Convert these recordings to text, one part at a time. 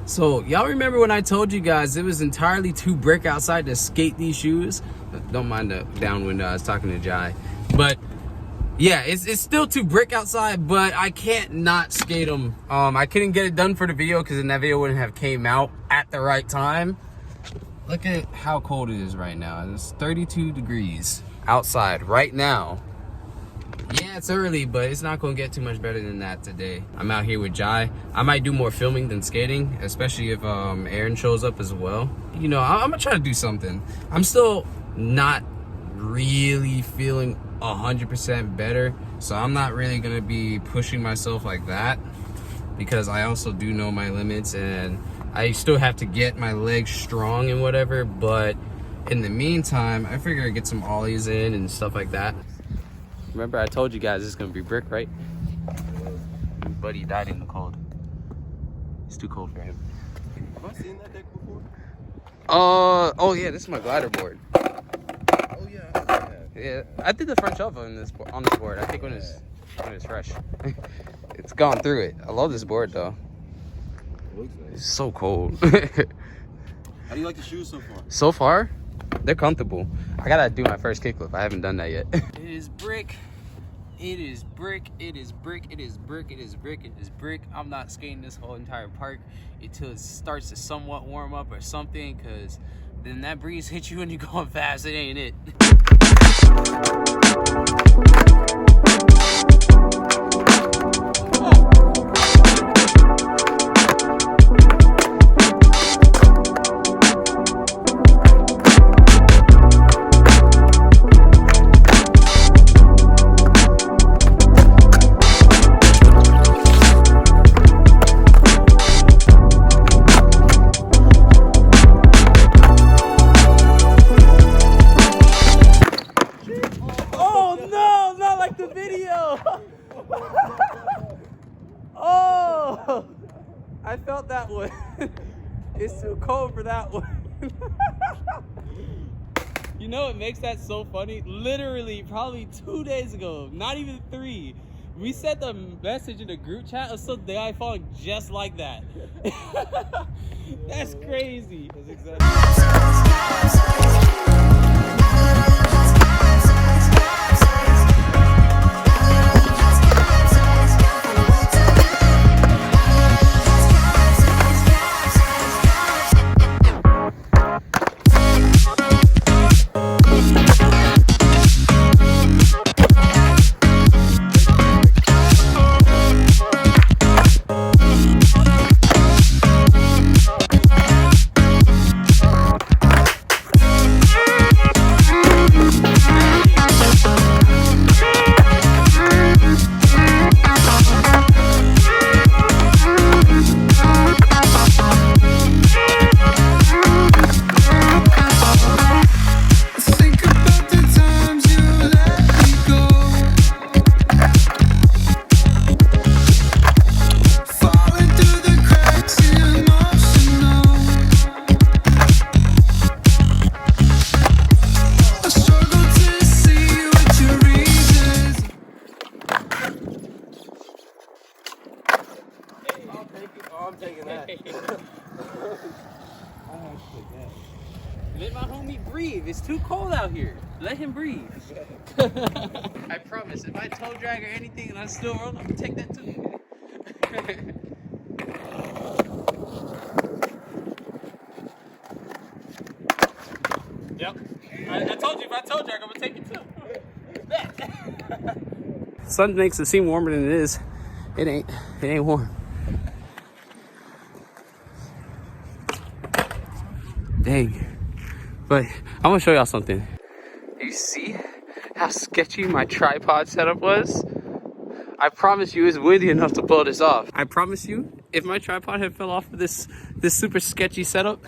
So y'all remember when I told you guys it was entirely too brick outside to skate these shoes? Don't mind the downwind, I was talking to Jai. But yeah, it's still too brick outside, but I can't not skate them. I couldn't get it done for the video because then that video wouldn't have came out at the right time. Look at how cold it is right now. It's 32 degrees outside right now. Yeah, it's early, but it's not gonna get too much better than that today. I'm out here with Jai. I might do more filming than skating, especially if Aaron shows up as well. You know, I'm gonna try to do something. I'm still not really feeling 100% better, so I'm not really gonna be pushing myself like that because I also do know my limits and I still have to get my legs strong and whatever. But in the meantime, I figure I'd get some ollies in and stuff like that. Remember I told you guys it's gonna be brick, right? Buddy died in the cold. It's too cold for him. Have I seen that deck before? Oh yeah, this is my glider board. Oh yeah, I have. Yeah, I did the front shelf on this board. I think when it's fresh. It's gone through it. I love this board though. It looks nice. It's so cold. How do you like the shoes so far? So far, they're comfortable. I gotta do my first kickflip. I haven't done that yet. It is brick. It is brick. It is brick. It is brick. It is brick. It is brick. I'm not skating this whole entire park until it starts to somewhat warm up or something, because then that breeze hits you when you're going fast. It ain't it. Oh, I felt that one. It's too cold for that one. You know what makes that so funny? Literally, probably 2 days ago, not even 3, we sent the message in the group chat of some guy falling just like that. That's crazy. That's exactly. I'm taking that. Let my homie breathe. It's too cold out here. Let him breathe. I promise, if I toe drag or anything and I still roll, I'm gonna take that too. Yep. I told you if I toe drag, I'm gonna take it too. Sun makes it seem warmer than it is. It ain't warm. Dang. But I'm gonna show y'all something. You see how sketchy my tripod setup was? I promise you it's windy enough to pull this off. I promise you, if my tripod had fell off of this super sketchy setup,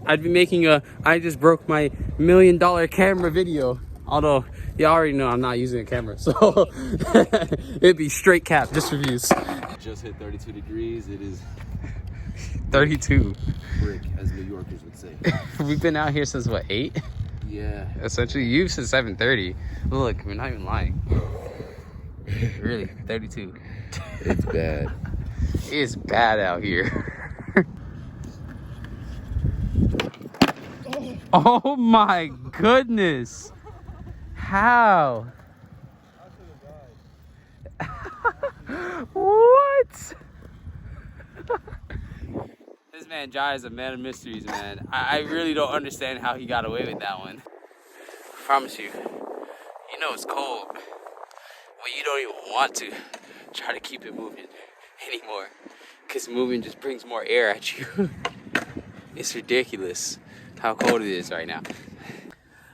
I'd be making a I just broke my $1 million camera video. Although you already know I'm not using a camera, so it'd be straight cap, just reviews. Just hit 32 degrees. It is 32. brick, as New Yorkers would say. We've been out here since what, 8? Yeah. Essentially, you since 7:30. Look, we're not even lying. Really, 32. It's bad. It's bad out here. Oh my goodness. How? What? This man Jai is a man of mysteries, man. I really don't understand how he got away with that one. I promise you, you know it's cold when you don't even want to try to keep it moving anymore, because moving just brings more air at you. It's ridiculous how cold it is right now.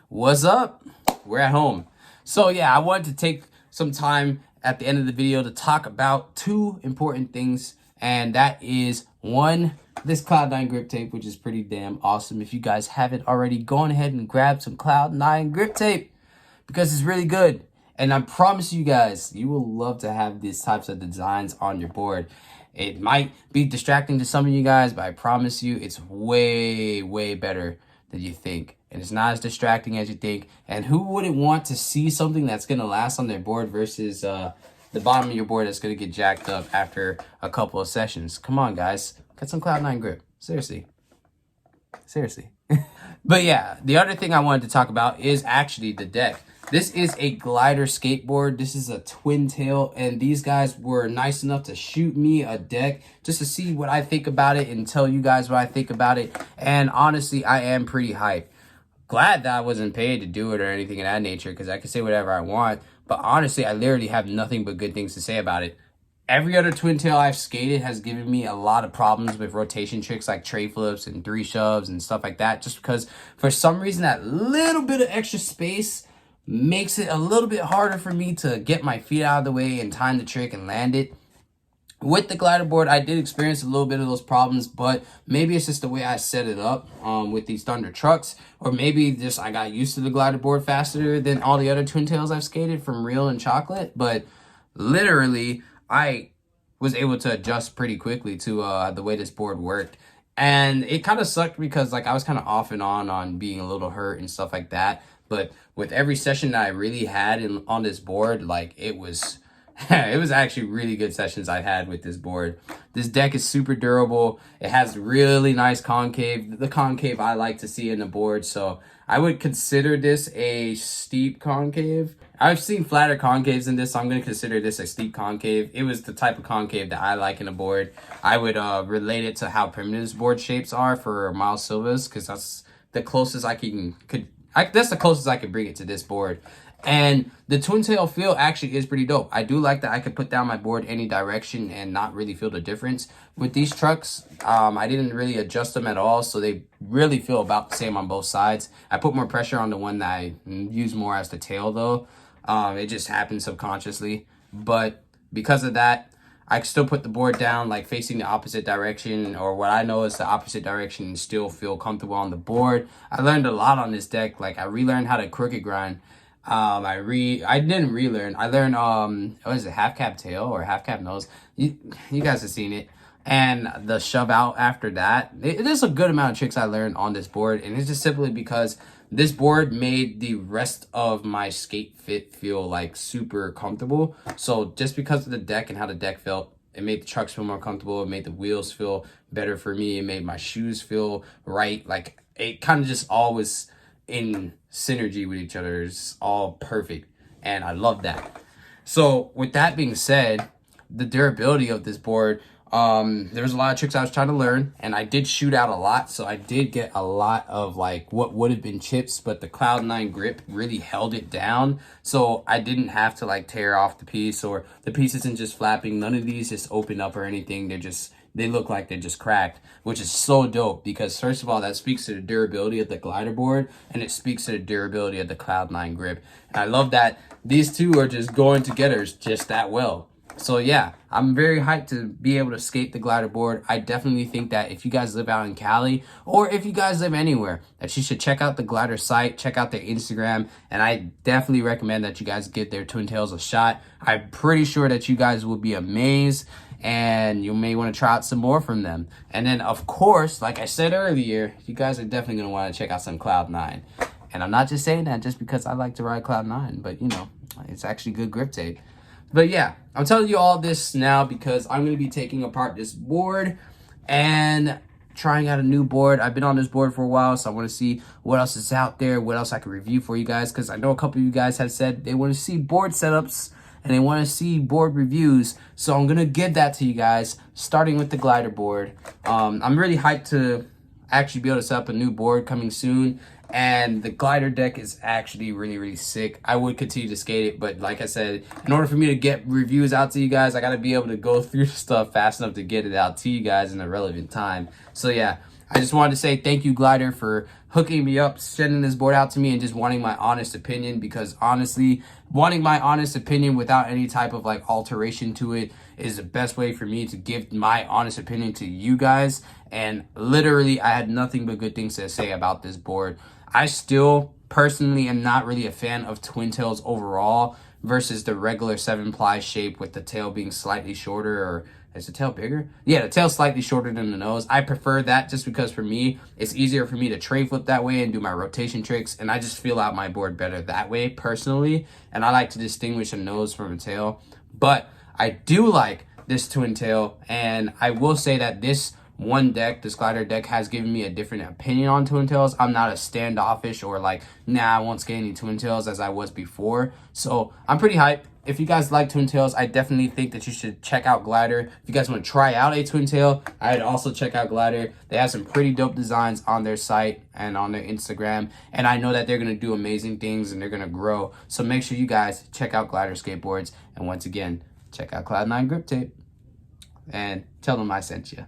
What's up? We're at home. So yeah, I wanted to take some time at the end of the video to talk about two important things, and that is one, this Cloud9 Griptape, which is pretty damn awesome. If you guys haven't already, go on ahead and grab some Cloud9 Griptape because it's really good. And I promise you guys, you will love to have these types of designs on your board. It might be distracting to some of you guys, but I promise you it's way, way better than you think. And it's not as distracting as you think. And who wouldn't want to see something that's going to last on their board versus the bottom of your board that's going to get jacked up after a couple of sessions? Come on, guys. Get some Cloud9 grip. Seriously. Seriously. But yeah, the other thing I wanted to talk about is actually the deck. This is a glider skateboard. This is a twin tail, and these guys were nice enough to shoot me a deck just to see what I think about it and tell you guys what I think about it. And honestly, I am pretty hyped. Glad that I wasn't paid to do it or anything of that nature, because I can say whatever I want. But honestly, I literally have nothing but good things to say about it. Every other twin tail I've skated has given me a lot of problems with rotation tricks like tray flips and 3 shoves and stuff like that, just because for some reason that little bit of extra space makes it a little bit harder for me to get my feet out of the way and time the trick and land it. With the glider board, I did experience a little bit of those problems, but maybe it's just the way I set it up with these Thunder trucks, or maybe just I got used to the glider board faster than all the other twin tails I've skated from Real and Chocolate. But literally, I was able to adjust pretty quickly to the way this board worked. And it kind of sucked because like I was kind of off and on being a little hurt and stuff like that. But with every session that I really had on this board, like it was it was actually really good sessions I had with this board. This deck is super durable. It has really nice concave, the concave I like to see in the board. So I would consider this a steep concave. I've seen flatter concaves in this, so I'm going to consider this a steep concave. It was the type of concave that I like in a board. I would relate it to how Primitive's board shapes are for Miles Silva's, because that's the closest that's the closest I could bring it to this board. And the twin tail feel actually is pretty dope. I do like that I could put down my board any direction and not really feel the difference. With these trucks, I didn't really adjust them at all, so they really feel about the same on both sides. I put more pressure on the one that I use more as the tail though. It just happened subconsciously. But because of that, I can still put the board down like facing the opposite direction, or what I know is the opposite direction, and still feel comfortable on the board. I learned a lot on this deck. Like I relearned how to crooked grind. I didn't relearn. I learned what is it, half cap tail or half cap nose? You guys have seen it. And the shove out after that. There's a good amount of tricks I learned on this board, and it's just simply because this board made the rest of my skate fit feel like super comfortable. So just because of the deck and how the deck felt, it made the trucks feel more comfortable. It made the wheels feel better for me. It made my shoes feel right. Like it kind of just all was in synergy with each other. It's all perfect, and I love that. So with that being said, the durability of this board, there was a lot of tricks I was trying to learn, and I did shoot out a lot, so I did get a lot of like what would have been chips, but the Cloud9 grip really held it down, so I didn't have to like tear off the piece, or the piece isn't just flapping. None of these just open up or anything. They look like they're just cracked, which is so dope because first of all, that speaks to the durability of the glider board, and it speaks to the durability of the Cloud9 grip. And I love that these two are just going together just that well. So yeah, I'm very hyped to be able to skate the glider board. I definitely think that if you guys live out in Cali, or if you guys live anywhere, that you should check out the glider site, check out their Instagram, and I definitely recommend that you guys give their twin tails a shot. I'm pretty sure that you guys will be amazed, and you may want to try out some more from them. And then of course, like I said earlier, you guys are definitely going to want to check out some Cloud9. And I'm not just saying that just because I like to ride Cloud9, but you know, it's actually good grip tape. But yeah, I'm telling you all this now because I'm going to be taking apart this board, and trying out a new board. I've been on this board for a while, so I want to see what else is out there, what else I can review for you guys, because I know a couple of you guys have said they want to see board setups and they want to see board reviews. So I'm going to give that to you guys, starting with the glider board. I'm really hyped to actually be able to set up a new board coming soon. And the glider deck is actually really, really sick. I would continue to skate it, but like I said, in order for me to get reviews out to you guys, I got to be able to go through stuff fast enough to get it out to you guys in a relevant time. So yeah, I just wanted to say thank you, Glider, for hooking me up, sending this board out to me, and just wanting my honest opinion, because honestly, wanting my honest opinion without any type of like alteration to it is the best way for me to give my honest opinion to you guys. And literally, I had nothing but good things to say about this board. I still personally am not really a fan of twin tails overall versus the regular 7-ply shape with the tail being slightly shorter. Or is the tail bigger? Yeah, the tail's slightly shorter than the nose. I prefer that just because for me, it's easier for me to tray flip that way and do my rotation tricks. And I just feel out my board better that way personally. And I like to distinguish a nose from a tail. But I do like this twin tail. And I will say that this glider deck has given me a different opinion on twin tails. I'm not a standoffish or like, nah, I won't skate any twin tails as I was before. So I'm pretty hyped. If you guys like twin tails, I definitely think that you should check out Glider. If you guys want to try out a twin tail, I'd also check out Glider. They have some pretty dope designs on their site and on their Instagram. And I know that they're going to do amazing things and they're going to grow. So make sure you guys check out Gliderskateboards. And once again, check out Cloud9 Griptape. And tell them I sent you.